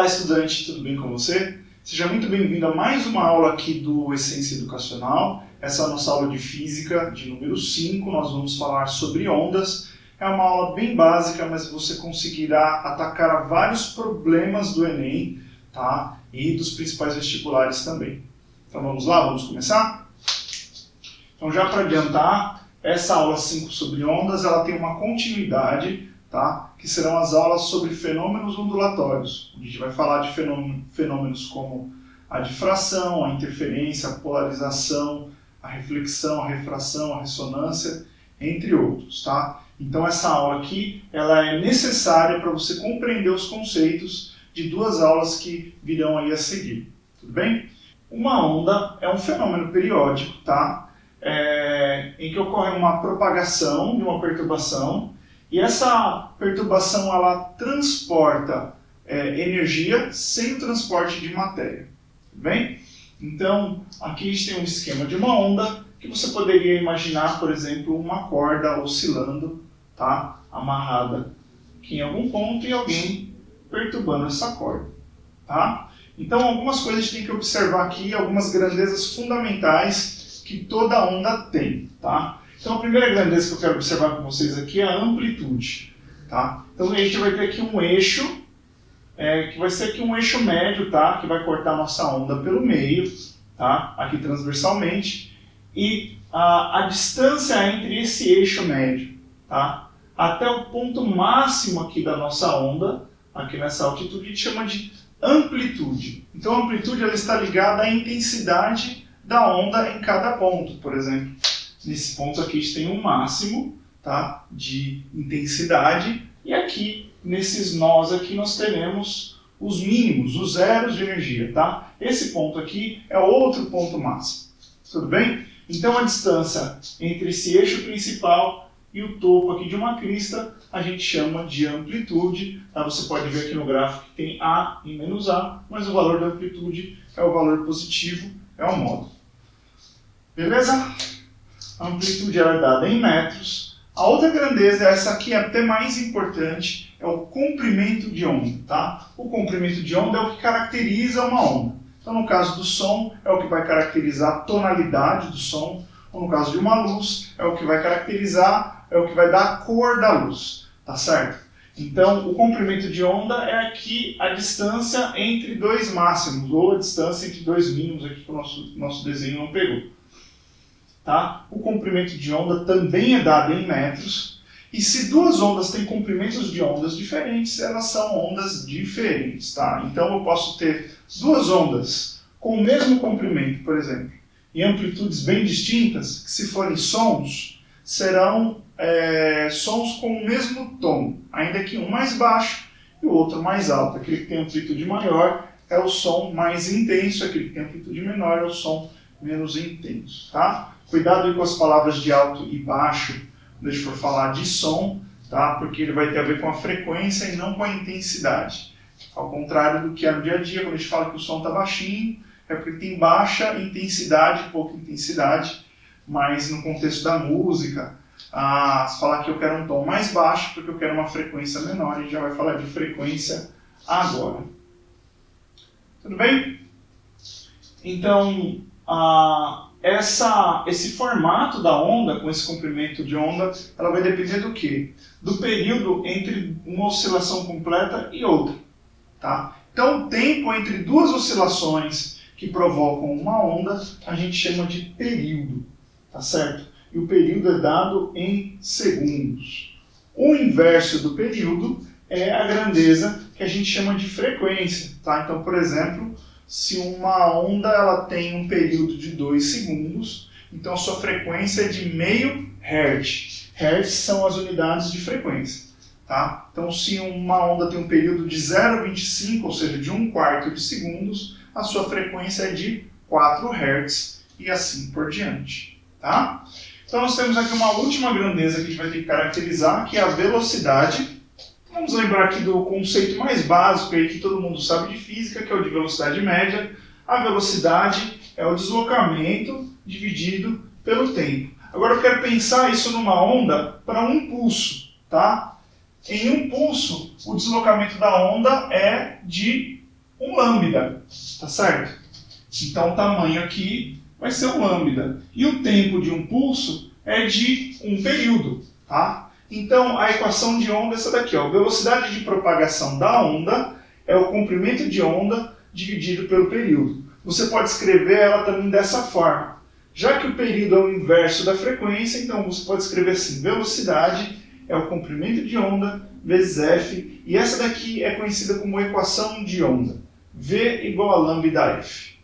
Olá, estudante, tudo bem com você? Seja muito bem-vindo a mais uma aula aqui do Essência Educacional. Essa é a nossa aula de Física, de número 5. Nós vamos falar sobre ondas. É uma aula bem básica, mas você conseguirá atacar vários problemas do Enem, tá? E dos principais vestibulares também. Então vamos lá, vamos começar? Então já para adiantar, essa aula 5 sobre ondas, ela tem uma continuidade, tá? Que serão as aulas sobre fenômenos ondulatórios. A gente vai falar de fenômenos como a difração, a interferência, a polarização, a reflexão, a refração, a ressonância, entre outros, tá? Então essa aula aqui, ela é necessária para você compreender os conceitos de duas aulas que virão aí a seguir, tudo bem? Uma onda é um fenômeno periódico, tá? Em que ocorre uma propagação de uma perturbação, e essa perturbação ela transporta energia sem o transporte de matéria, tudo bem? Então, aqui a gente tem um esquema de uma onda que você poderia imaginar, por exemplo, uma corda oscilando, tá? Amarrada aqui em algum ponto e alguém perturbando essa corda, tá? Então, algumas coisas a gente tem que observar aqui, algumas grandezas fundamentais que toda onda tem, tá? Então, a primeira grandeza que eu quero observar com vocês aqui é a amplitude, tá? Então, a gente vai ter aqui um eixo, que vai ser aqui um eixo médio, tá? Que vai cortar a nossa onda pelo meio, tá? Aqui transversalmente. E a distância entre esse eixo médio, tá? Até o ponto máximo aqui da nossa onda, aqui nessa altitude, a gente chama de amplitude. Então, a amplitude ela está ligada à intensidade da onda em cada ponto, por exemplo. Nesse ponto aqui a gente tem um máximo, tá, de intensidade, e aqui, nesses nós aqui, nós teremos os mínimos, os zeros de energia, tá? Esse ponto aqui é outro ponto máximo, tudo bem? Então a distância entre esse eixo principal e o topo aqui de uma crista, a gente chama de amplitude, tá? Você pode ver aqui no gráfico que tem A e menos A, mas o valor da amplitude é o valor positivo, é o módulo. Beleza? A amplitude é dada em metros. A outra grandeza, essa aqui é até mais importante, é o comprimento de onda, tá? O comprimento de onda é o que caracteriza uma onda. Então, no caso do som, é o que vai caracterizar a tonalidade do som, ou no caso de uma luz, é o que vai caracterizar, é o que vai dar a cor da luz, tá certo? Então, o comprimento de onda é aqui a distância entre dois máximos, ou a distância entre dois mínimos, aqui que o nosso desenho não pegou. Tá? O comprimento de onda também é dado em metros, e se duas ondas têm comprimentos de ondas diferentes, elas são ondas diferentes. Tá? Então eu posso ter duas ondas com o mesmo comprimento, por exemplo, em amplitudes bem distintas, que se forem sons, serão sons com o mesmo tom, ainda que um mais baixo e o outro mais alto. Aquele que tem amplitude maior é o som mais intenso, aquele que tem amplitude menor é o som menos intenso. Tá? Cuidado aí com as palavras de alto e baixo, quando a gente for falar de som, tá? Porque ele vai ter a ver com a frequência e não com a intensidade. Ao contrário do que é no dia a dia, quando a gente fala que o som está baixinho, é porque tem baixa intensidade, pouca intensidade, mas no contexto da música, se falar que eu quero um tom mais baixo, porque eu quero uma frequência menor, a gente já vai falar de frequência agora. Tudo bem? Então, esse formato da onda, com esse comprimento de onda, ela vai depender do quê? Do período entre uma oscilação completa e outra. Tá? Então, o tempo entre duas oscilações que provocam uma onda, a gente chama de período. Tá certo? E o período é dado em segundos. O inverso do período é a grandeza que a gente chama de frequência. Tá? Então, por exemplo, se uma onda ela tem um período de 2 segundos, então a sua frequência é de meio Hz. Hertz são as unidades de frequência. Tá? Então, se uma onda tem um período de 0,25, ou seja, de 1/4 de segundos, a sua frequência é de 4 Hz e assim por diante. Tá? Então, nós temos aqui uma última grandeza que a gente vai ter que caracterizar, que é a velocidade. Vamos lembrar aqui do conceito mais básico aí que todo mundo sabe de física, que é o de velocidade média. A velocidade é o deslocamento dividido pelo tempo. Agora eu quero pensar isso numa onda para um impulso, tá? Em um impulso, o deslocamento da onda é de um lambda, tá certo? Então o tamanho aqui vai ser um lambda. E o tempo de um pulso é de um período, tá? Então a equação de onda é essa daqui, ó. Velocidade de propagação da onda é o comprimento de onda dividido pelo período. Você pode escrever ela também dessa forma. Já que o período é o inverso da frequência, então você pode escrever assim: velocidade é o comprimento de onda vezes f, e essa daqui é conhecida como equação de onda. V igual a lambda f.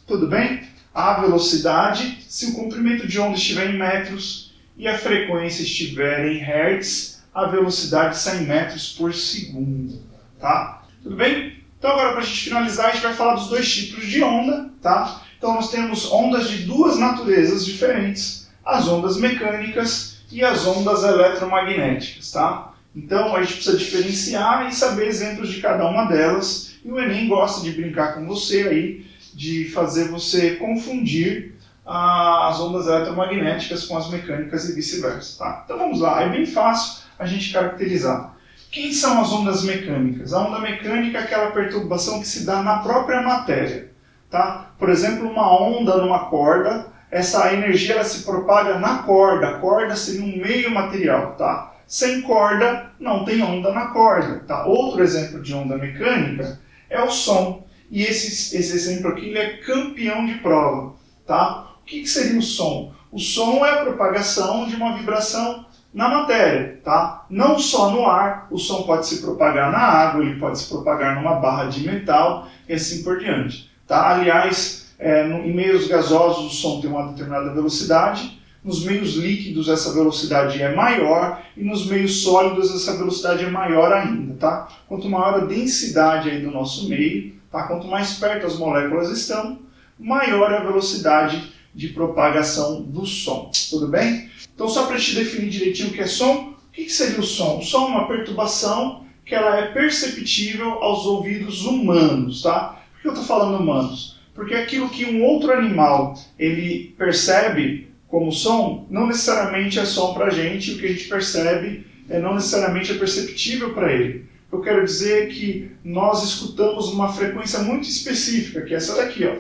Tudo bem? A velocidade, se o comprimento de onda estiver em metros e a frequência estiver em hertz, a velocidade sai em metros por segundo. Tá? Tudo bem? Então agora, para a gente finalizar, a gente vai falar dos dois tipos de onda. Tá? Então nós temos ondas de duas naturezas diferentes: as ondas mecânicas e as ondas eletromagnéticas. Tá? Então a gente precisa diferenciar e saber exemplos de cada uma delas. E o Enem gosta de brincar com você aí, de fazer você confundir as ondas eletromagnéticas com as mecânicas e vice-versa. Tá? Então vamos lá, é bem fácil a gente caracterizar. Quem são as ondas mecânicas? A onda mecânica é aquela perturbação que se dá na própria matéria. Tá? Por exemplo, uma onda numa corda, essa energia ela se propaga na corda. A corda seria um meio material. Tá? Sem corda, não tem onda na corda. Tá? Outro exemplo de onda mecânica é o som. E esse exemplo aqui ele é campeão de prova. Tá? O que seria o som? O som é a propagação de uma vibração na matéria. Tá? Não só no ar, o som pode se propagar na água, ele pode se propagar numa barra de metal e assim por diante. Tá? Aliás, em meios gasosos o som tem uma determinada velocidade, nos meios líquidos essa velocidade é maior e nos meios sólidos essa velocidade é maior ainda. Tá? Quanto maior a densidade aí do nosso meio, tá? Quanto mais perto as moléculas estão, maior é a velocidade de propagação do som. Tudo bem? Então, só para te definir direitinho o que é som, o que seria o som? O som é uma perturbação que ela é perceptível aos ouvidos humanos. Tá? Por que eu estou falando humanos? Porque aquilo que um outro animal ele percebe como som, não necessariamente é som para a gente, o que a gente percebe não necessariamente é perceptível para ele. Eu quero dizer que nós escutamos uma frequência muito específica, que é essa daqui. Ó.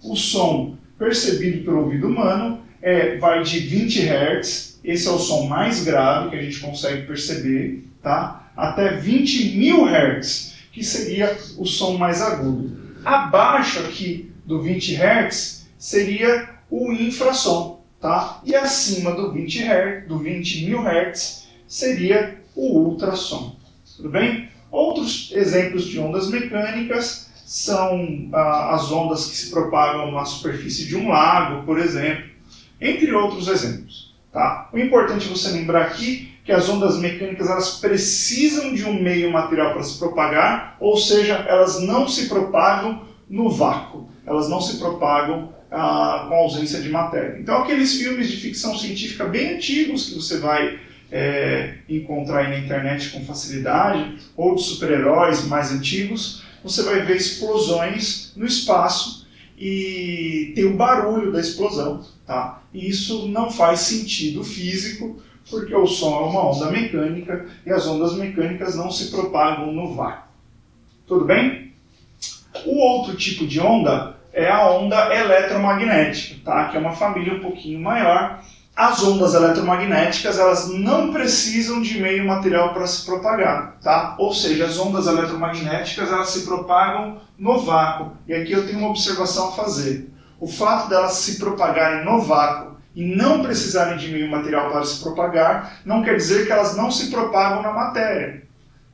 O som percebido pelo ouvido humano vai de 20 Hz, esse é o som mais grave que a gente consegue perceber, tá? Até 20.000 Hz, que seria o som mais agudo. Abaixo aqui do 20 Hz seria o infrassom, tá? E acima do 20.000 Hz seria o ultrassom. Tudo bem? Outros exemplos de ondas mecânicas são as ondas que se propagam na superfície de um lago, por exemplo, entre outros exemplos. Tá? O importante é você lembrar aqui que as ondas mecânicas elas precisam de um meio material para se propagar, ou seja, elas não se propagam no vácuo, elas não se propagam com ausência de matéria. Então aqueles filmes de ficção científica bem antigos que você vai encontrar aí na internet com facilidade, ou de super-heróis mais antigos, você vai ver explosões no espaço e tem o barulho da explosão. Tá? E isso não faz sentido físico, porque o som é uma onda mecânica e as ondas mecânicas não se propagam no vácuo. Tudo bem? O outro tipo de onda é a onda eletromagnética, tá? Que é uma família um pouquinho maior. As ondas eletromagnéticas elas não precisam de meio material para se propagar, tá? Ou seja, as ondas eletromagnéticas elas se propagam no vácuo. E aqui eu tenho uma observação a fazer. O fato delas se propagarem no vácuo e não precisarem de meio material para se propagar não quer dizer que elas não se propagam na matéria.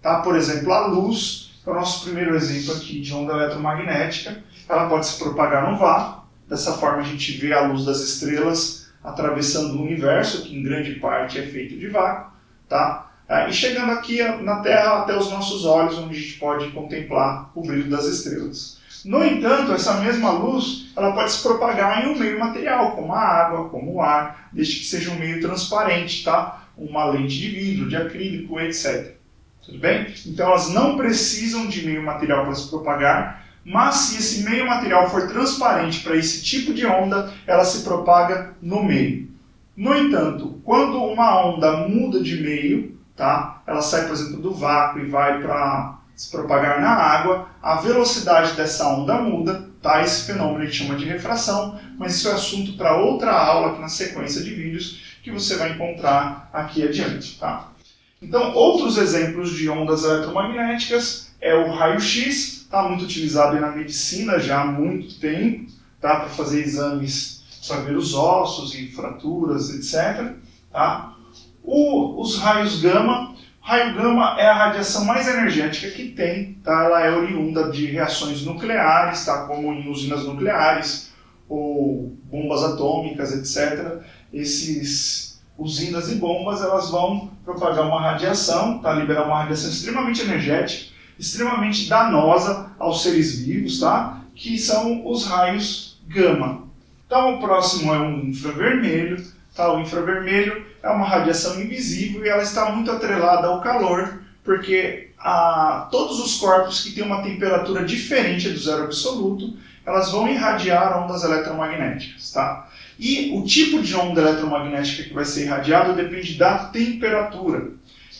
Tá? Por exemplo, a luz, que é o nosso primeiro exemplo aqui de onda eletromagnética, ela pode se propagar no vácuo. Dessa forma a gente vê a luz das estrelas atravessando o universo, que em grande parte é feito de vácuo, tá? E chegando aqui na Terra até os nossos olhos, onde a gente pode contemplar o brilho das estrelas. No entanto, essa mesma luz ela pode se propagar em um meio material, como a água, como o ar, desde que seja um meio transparente, tá? Uma lente de vidro, de acrílico, etc. Tudo bem? Então elas não precisam de meio material para se propagar, mas se esse meio material for transparente para esse tipo de onda, ela se propaga no meio. No entanto, quando uma onda muda de meio, tá? Ela sai, por exemplo, do vácuo e vai para se propagar na água, a velocidade dessa onda muda, tá? Esse fenômeno a gente chama de refração, mas isso é assunto para outra aula aqui na sequência de vídeos que você vai encontrar aqui adiante, tá? Então, outros exemplos de ondas eletromagnéticas é o raio-x, está muito utilizado aí na medicina já há muito tempo, tá? Para fazer exames para ver os ossos e fraturas, etc. Tá? Os raios gama. Raio gama é a radiação mais energética que tem, tá? Ela é oriunda de reações nucleares, tá? Como em usinas nucleares ou bombas atômicas, etc. Essas usinas e bombas elas vão propagar uma radiação, tá? Liberar uma radiação extremamente energética, extremamente danosa aos seres vivos, tá? Que são os raios gama. Então o próximo é o infravermelho. Tá? O infravermelho é uma radiação invisível e ela está muito atrelada ao calor, porque todos os corpos que têm uma temperatura diferente do zero absoluto, elas vão irradiar ondas eletromagnéticas. Tá? E o tipo de onda eletromagnética que vai ser irradiado depende da temperatura.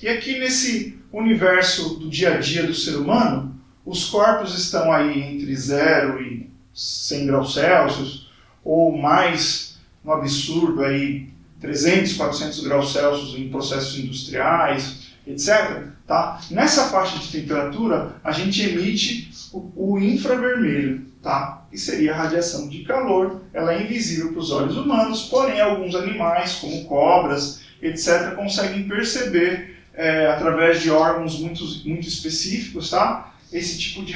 E aqui nesse universo do dia a dia do ser humano, os corpos estão aí entre 0 e 100 graus Celsius, ou mais um absurdo aí 300, 400 graus Celsius em processos industriais, etc. Tá? Nessa faixa de temperatura, a gente emite o infravermelho, tá? Que seria a radiação de calor. Ela é invisível para os olhos humanos, porém alguns animais, como cobras, etc., conseguem perceber através de órgãos muito específicos, tá? Esse tipo de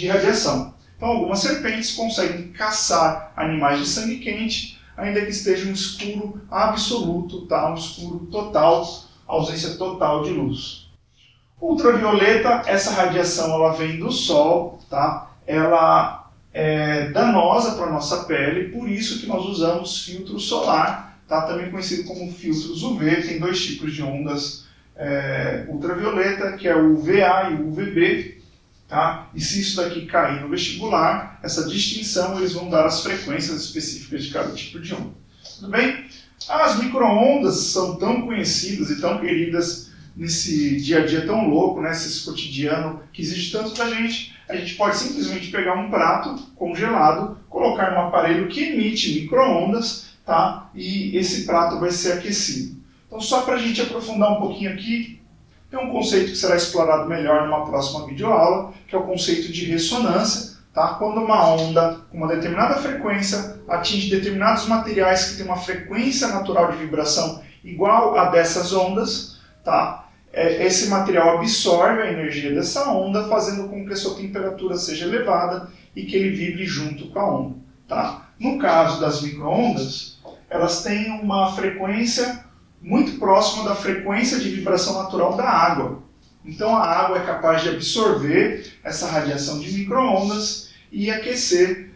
radiação. Então, algumas serpentes conseguem caçar animais de sangue quente, ainda que esteja um escuro absoluto, tá? Um escuro total, ausência total de luz. Ultravioleta, essa radiação ela vem do Sol, tá? Ela é danosa para a nossa pele, por isso que nós usamos filtro solar, tá? Também conhecido como filtros UV. Tem dois tipos de ondas ultravioleta, que é o UVA e o UVB. Tá? E se isso daqui cair no vestibular, essa distinção eles vão dar as frequências específicas de cada tipo de onda. Tudo bem? As micro-ondas são tão conhecidas e tão queridas nesse dia a dia tão louco, né? Esse cotidiano que exige tanto da gente. A gente pode simplesmente pegar um prato congelado, colocar um aparelho que emite micro-ondas, tá? E esse prato vai ser aquecido. Então, só para a gente aprofundar um pouquinho aqui, tem um conceito que será explorado melhor numa próxima videoaula, que é o conceito de ressonância. Tá? Quando uma onda com uma determinada frequência atinge determinados materiais que têm uma frequência natural de vibração igual a dessas ondas, tá? Esse material absorve a energia dessa onda, fazendo com que a sua temperatura seja elevada e que ele vibre junto com a onda. Tá? No caso das micro-ondas, elas têm uma frequência muito próxima da frequência de vibração natural da água. Então a água é capaz de absorver essa radiação de micro-ondas e aquecer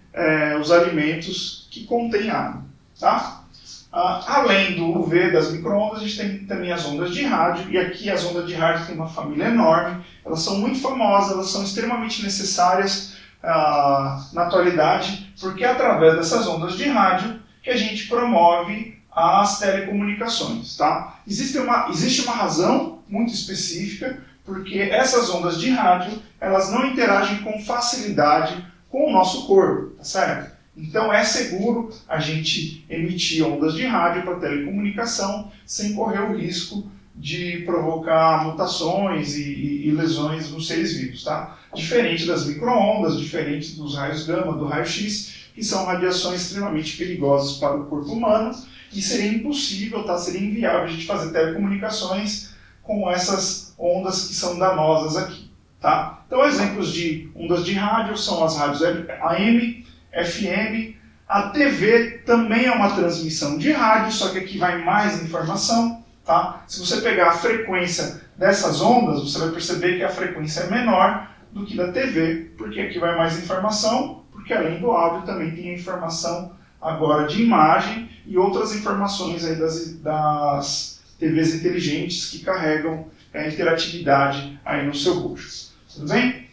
os alimentos que contêm água. Tá? Além do UV das micro-ondas, a gente tem também as ondas de rádio, e aqui as ondas de rádio têm uma família enorme, elas são muito famosas, elas são extremamente necessárias na atualidade, porque é através dessas ondas de rádio que a gente promove as telecomunicações. Tá? Existe uma razão muito específica, porque essas ondas de rádio elas não interagem com facilidade com o nosso corpo, tá certo? Então é seguro a gente emitir ondas de rádio para telecomunicação sem correr o risco de provocar mutações e lesões nos seres vivos. Tá? Diferente das micro-ondas, diferente dos raios gama, do raio-x, que são radiações extremamente perigosas para o corpo humano, e seria impossível, tá? Seria inviável a gente fazer telecomunicações com essas ondas que são danosas aqui. Tá? Então, exemplos de ondas de rádio são as rádios AM, FM. A TV também é uma transmissão de rádio, só que aqui vai mais informação. Tá? Se você pegar a frequência dessas ondas, você vai perceber que a frequência é menor do que da TV, porque aqui vai mais informação, porque além do áudio também tem a informação agora de imagem e outras informações aí das TVs inteligentes que carregam a interatividade aí no seu bucho. Tudo bem?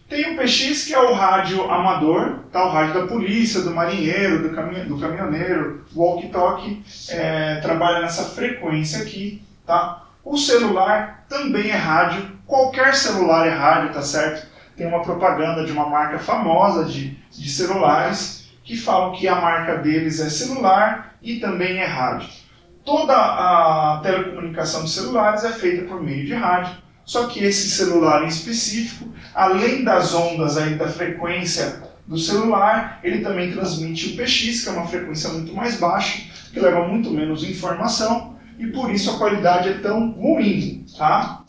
Tem o PX, que é o rádio amador, tá? O rádio da polícia, do marinheiro, do caminhoneiro, o walkie-talkie trabalha nessa frequência aqui. Tá? O celular também é rádio, Qualquer celular é rádio, tá certo? Tem uma propaganda de uma marca famosa de celulares que falam que a marca deles é celular e também é rádio. Toda a telecomunicação de celulares é feita por meio de rádio, só que esse celular em específico, além das ondas aí da frequência do celular, ele também transmite o PX, que é uma frequência muito mais baixa, que leva muito menos informação, e por isso a qualidade é tão ruim, tá?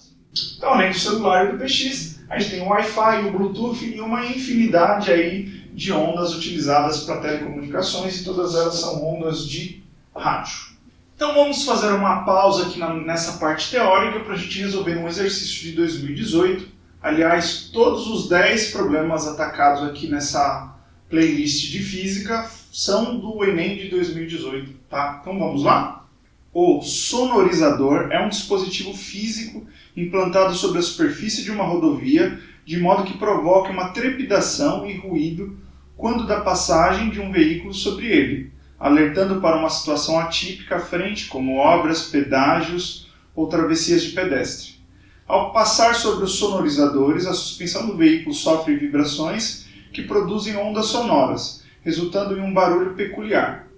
Então, além do celular e do PX, a gente tem o Wi-Fi, o Bluetooth e uma infinidade aí de ondas utilizadas para telecomunicações, e todas elas são ondas de rádio. Então vamos fazer uma pausa aqui nessa parte teórica para a gente resolver um exercício de 2018. Aliás, todos os 10 problemas atacados aqui nessa playlist de física são do Enem de 2018, tá? Então vamos lá? O sonorizador é um dispositivo físico implantado sobre a superfície de uma rodovia, de modo que provoque uma trepidação e ruído quando da passagem de um veículo sobre ele, alertando para uma situação atípica à frente, como obras, pedágios ou travessias de pedestre. Ao passar sobre os sonorizadores, a suspensão do veículo sofre vibrações que produzem ondas sonoras, resultando em um barulho peculiar.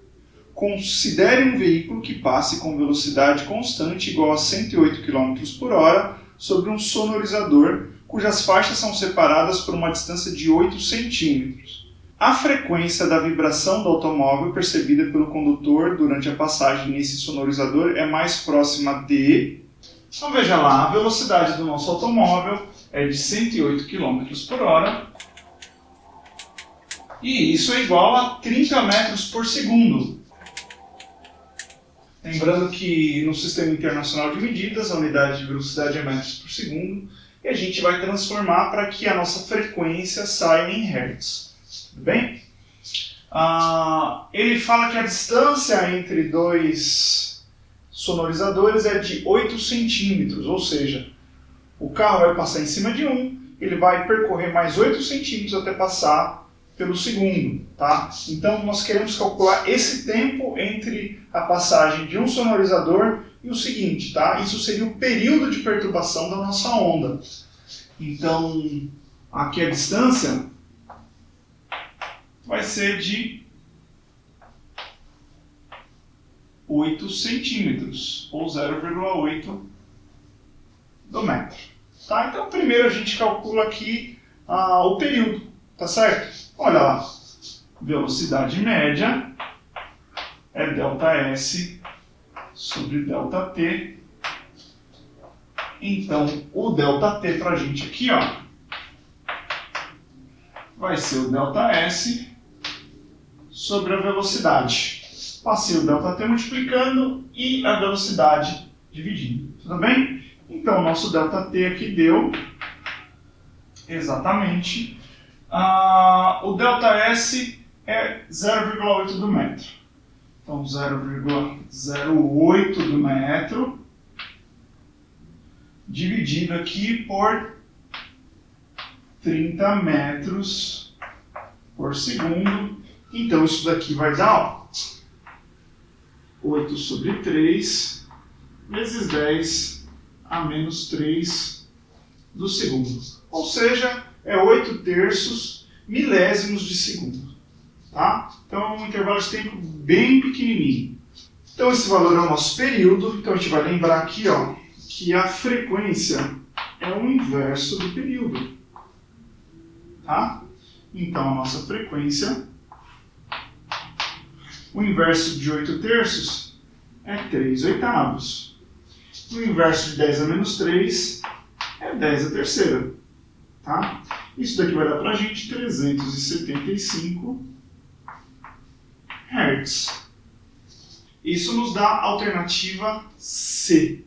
Considere um veículo que passe com velocidade constante igual a 108 km por hora sobre um sonorizador, cujas faixas são separadas por uma distância de 8 centímetros. A frequência da vibração do automóvel percebida pelo condutor durante a passagem nesse sonorizador é mais próxima de... Então veja lá, a velocidade do nosso automóvel é de 108 km por hora e isso é igual a 30 metros por segundo. Lembrando que no Sistema Internacional de Medidas a unidade de velocidade é metros por segundo e a gente vai transformar para que a nossa frequência saia em hertz. Tudo bem? Ele fala que a distância entre dois sonorizadores é de 8 centímetros, ou seja, o carro vai passar em cima de um, ele vai percorrer mais 8 centímetros até passar pelo segundo, tá? Então nós queremos calcular esse tempo entre a passagem de um sonorizador e o seguinte, tá? Isso seria o período de perturbação da nossa onda. Então, aqui a distância vai ser de 8 centímetros, ou 0,8 do metro. Tá? Então, primeiro a gente calcula aqui o período, tá certo? Olha lá, velocidade média é ΔS sobre ΔT. Então, o ΔT para a gente aqui, ó, vai ser o ΔS sobre a velocidade. Passei o ΔT multiplicando e a velocidade dividindo. Tudo bem? Então, o nosso ΔT aqui deu exatamente... o ΔS é 0,8 do metro. Então, 0,08 do metro dividido aqui por 30 metros por segundo. Então, isso daqui vai dar 8 sobre 3 vezes 10 a menos 3 do segundo. Ou seja, é 8 terços milésimos de segundo. Tá? Então, é um intervalo de tempo bem pequenininho. Então, esse valor é o nosso período. Então, a gente vai lembrar aqui, ó, que a frequência é o inverso do período. Tá? Então, a nossa frequência, o inverso de 8 terços é 3 oitavos. O inverso de 10 a menos 3 é 10 a terceira. Tá? Isso daqui vai dar para a gente 375 Hz. Isso nos dá a alternativa C.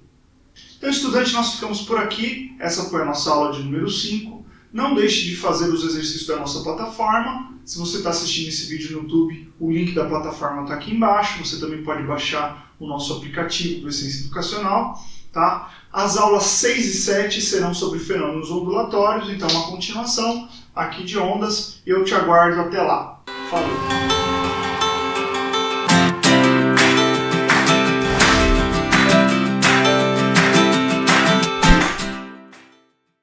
Então, estudante, nós ficamos por aqui. Essa foi a nossa aula de número 5. Não deixe de fazer os exercícios da nossa plataforma. Se você está assistindo esse vídeo no YouTube, o link da plataforma está aqui embaixo. Você também pode baixar o nosso aplicativo do Essência Educacional. Tá? As aulas 6 e 7 serão sobre fenômenos ondulatórios, então uma continuação aqui de ondas. Eu te aguardo até lá. Falou!